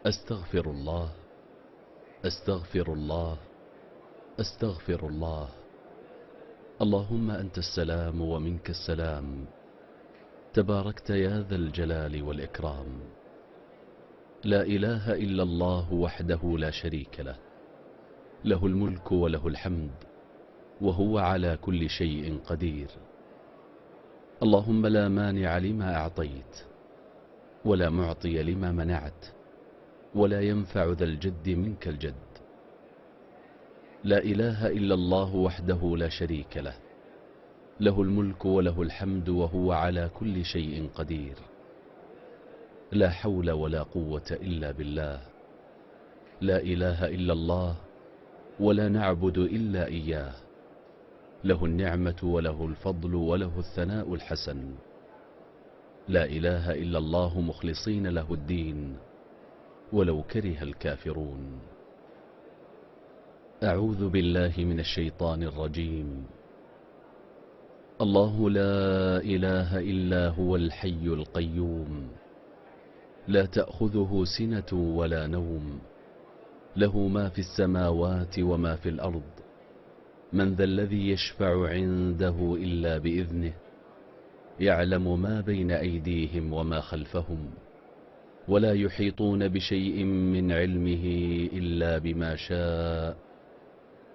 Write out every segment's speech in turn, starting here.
أستغفر الله، أستغفر الله، أستغفر الله. اللهم أنت السلام ومنك السلام، تباركت يا ذا الجلال والإكرام. لا إله إلا الله وحده لا شريك له، له الملك وله الحمد وهو على كل شيء قدير. اللهم لا مانع لما أعطيت ولا معطي لما منعت ولا ينفع ذا الجد منك الجد. لا إله إلا الله وحده لا شريك له، له الملك وله الحمد وهو على كل شيء قدير. لا حول ولا قوة إلا بالله. لا إله إلا الله ولا نعبد إلا إياه، له النعمة وله الفضل وله الثناء الحسن. لا إله إلا الله مخلصين له الدين ولو كره الكافرون. أعوذ بالله من الشيطان الرجيم. الله لا إله إلا هو الحي القيوم، لا تأخذه سنة ولا نوم، له ما في السماوات وما في الأرض. من ذا الذي يشفع عنده إلا بإذنه، يعلم ما بين أيديهم وما خلفهم، ولا يحيطون بشيء من علمه إلا بما شاء.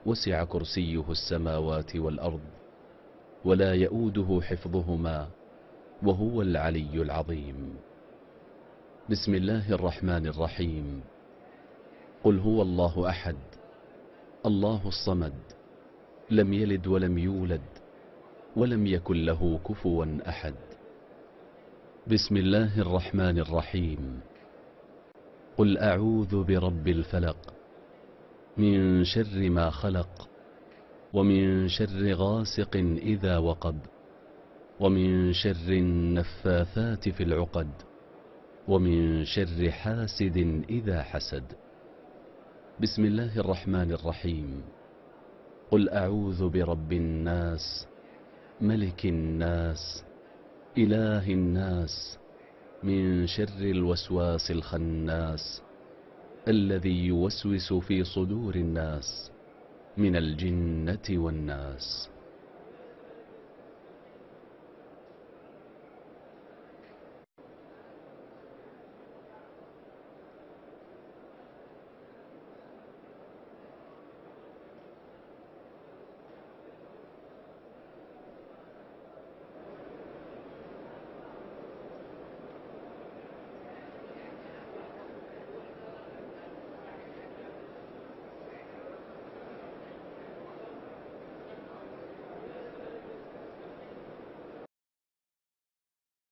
وسع كرسيه السماوات والأرض ولا يؤوده حفظهما وهو العلي العظيم. بسم الله الرحمن الرحيم. قل هو الله أحد، الله الصمد، لم يلد ولم يولد ولم يكن له كفوا أحد. بسم الله الرحمن الرحيم. قل أعوذ برب الفلق، من شر ما خلق، ومن شر غاسق إذا وقب، ومن شر النفاثات في العقد، ومن شر حاسد إذا حسد. بسم الله الرحمن الرحيم. قل أعوذ برب الناس، ملك الناس، إله الناس، من شر الوسواس الخناس، الذي يوسوس في صدور الناس من الجنة والناس.